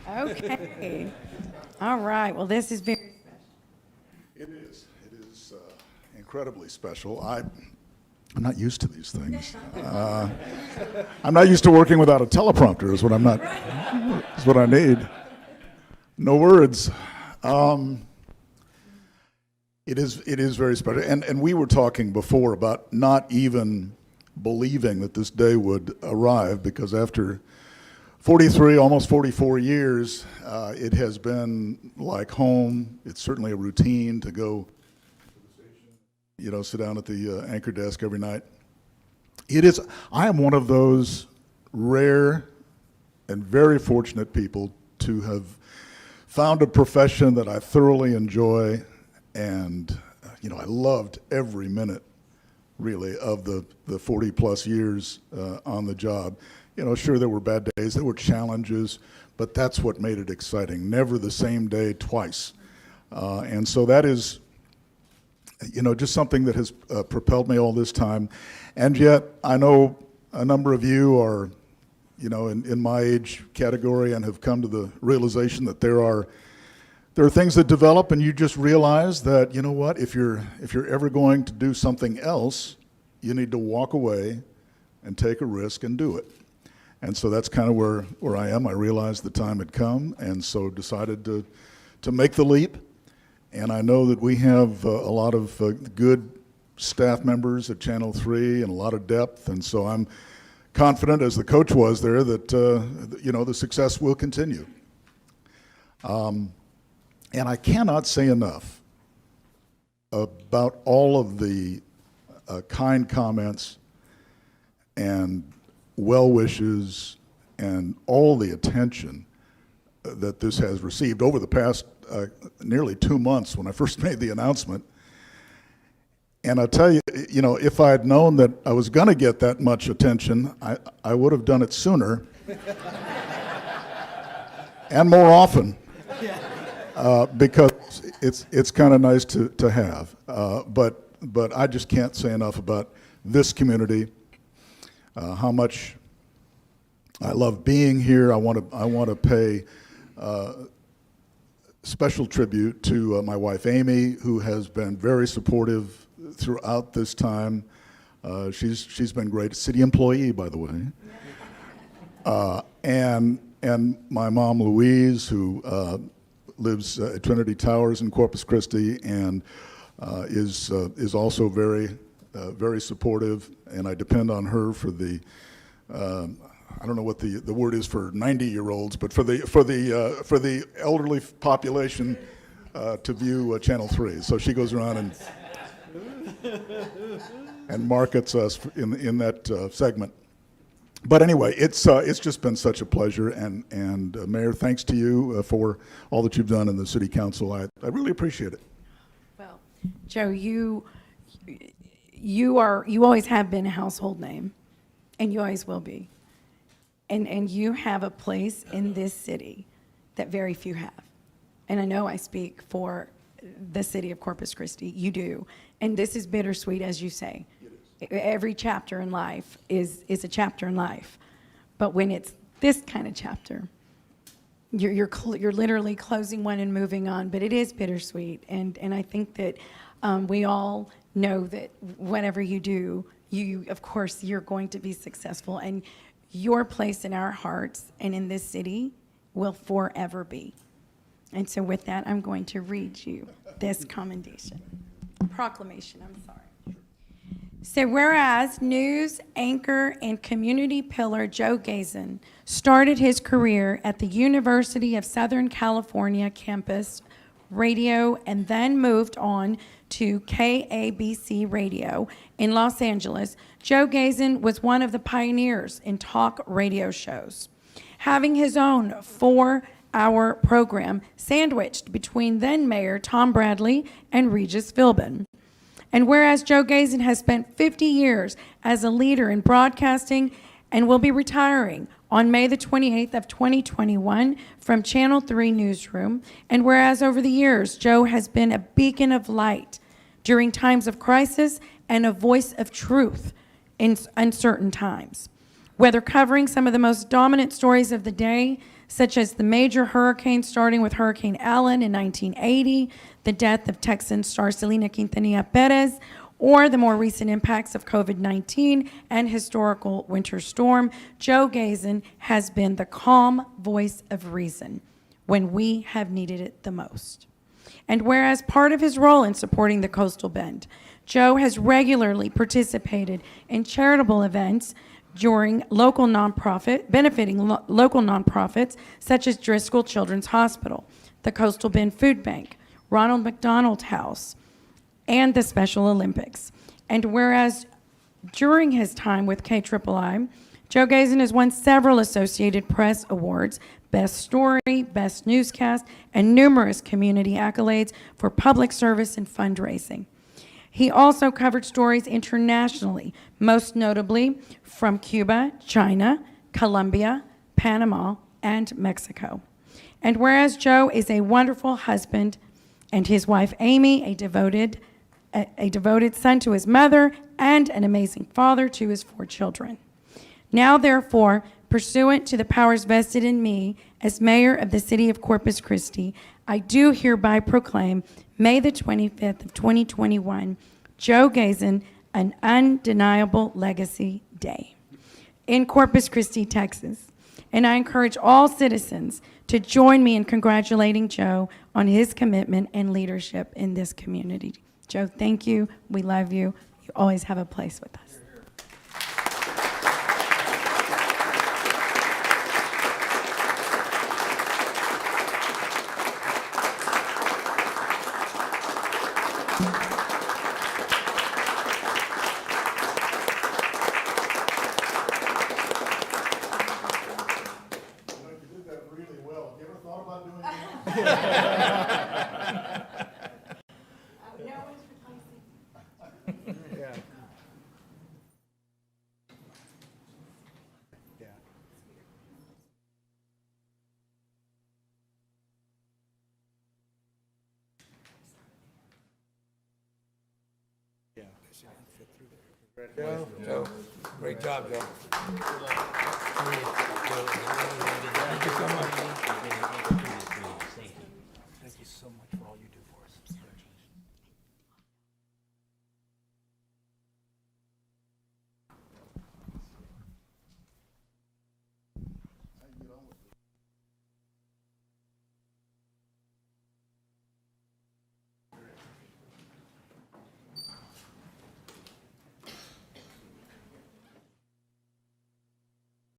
Okay. All right. Well, this is very. It is. It is incredibly special. I'm not used to these things. I'm not used to working without a teleprompter. Is what I'm not. Is what I need. No words. It is. It is very special. And we were talking before about not even believing that this day would arrive, because after 43, almost 44 years, it has been like home. It's certainly a routine to go, sit down at the anchor desk every night. It is. I am one of those rare and very fortunate people to have found a profession that I thoroughly enjoy, and I loved every minute, really, of the 40 plus years on the job. Sure, there were bad days, there were challenges, but that's what made it exciting. Never the same day twice. And so that is, just something that has propelled me all this time. And yet, I know a number of you are, in my age category and have come to the realization that there are things that develop, and you just realize that, what, if you're ever going to do something else, you need to walk away and take a risk and do it. And so that's kind of where I am. I realized the time had come, and so decided to make the leap. And I know that we have a lot of good staff members at Channel 3 and a lot of depth, and so I'm confident, as the coach was there, that the success will continue. And I cannot say enough about all of the kind comments and well wishes and all the attention that this has received over the past nearly 2 months when I first made the announcement. And I'll tell you, if I had known that I was going to get that much attention, I would have done it sooner and more often, because it's kind of nice to have. But I just can't say enough about this community. How much I love being here. I want to pay special tribute to my wife Amy, who has been very supportive throughout this time. She's been great, a city employee, by the way. And my mom Louise, who lives at Trinity Towers in Corpus Christi, and is also very supportive, and I depend on her for the I don't know what the word is for 90-year-olds, but for the elderly population to view Channel 3. So she goes around and markets us in that segment. But anyway, it's just been such a pleasure, and Mayor, thanks to you for all that you've done in the City Council. I really appreciate it. Well, Joe, you always have been a household name, and you always will be. And you have a place in this city that very few have. And I know I speak for the city of Corpus Christi. You do. And this is bittersweet, as you say. Every chapter in life is a chapter in life. But when it's this kind of chapter, you're literally closing one and moving on. But it is bittersweet. And I think that we all know that whatever you do, of course, you're going to be successful. And your place in our hearts and in this city will forever be. And so with that, I'm going to read you this proclamation, I'm sorry. So whereas news anchor and community pillar Joe Gazin started his career at the University of Southern California campus radio and then moved on to KABC Radio in Los Angeles, Joe Gazin was one of the pioneers in talk radio shows, having his own 4-hour program sandwiched between then Mayor Tom Bradley and Regis Philbin. And whereas Joe Gazin has spent 50 years as a leader in broadcasting and will be retiring on May the 28th of 2021 from Channel 3 Newsroom, and whereas over the years Joe has been a beacon of light during times of crisis and a voice of truth in uncertain times, whether covering some of the most dominant stories of the day, such as the major hurricanes, starting with Hurricane Allen in 1980, the death of Texan star Selena Quintanilla Perez, or the more recent impacts of COVID-19 and historical winter storm, Joe Gazin has been the calm voice of reason when we have needed it the most. And whereas part of his role in supporting the Coastal Bend, Joe has regularly participated in charitable events during local nonprofit, benefiting local nonprofits such as Driscoll Children's Hospital, the Coastal Bend Food Bank, Ronald McDonald House, and the Special Olympics. And whereas during his time with KIII, Joe Gazin has won several Associated Press awards, Best Story, Best Newscast, and numerous community accolades for public service and fundraising. He also covered stories internationally, most notably from Cuba, China, Colombia, Panama, and Mexico. And whereas Joe is a wonderful husband, and his wife Amy, a devoted son to his mother, and an amazing father to his 4 children. Now, therefore, pursuant to the powers vested in me as mayor of the city of Corpus Christi, I do hereby proclaim May the 25th of 2021, Joe Gazin, an undeniable legacy day in Corpus Christi, Texas. And I encourage all citizens to join me in congratulating Joe on his commitment and leadership in this community. Joe, thank you. We love you. You always have a place with us. You did that really well. You ever thought about doing that? Yeah. Yeah. Yeah. Joe, great job, Joe. Thank you so much.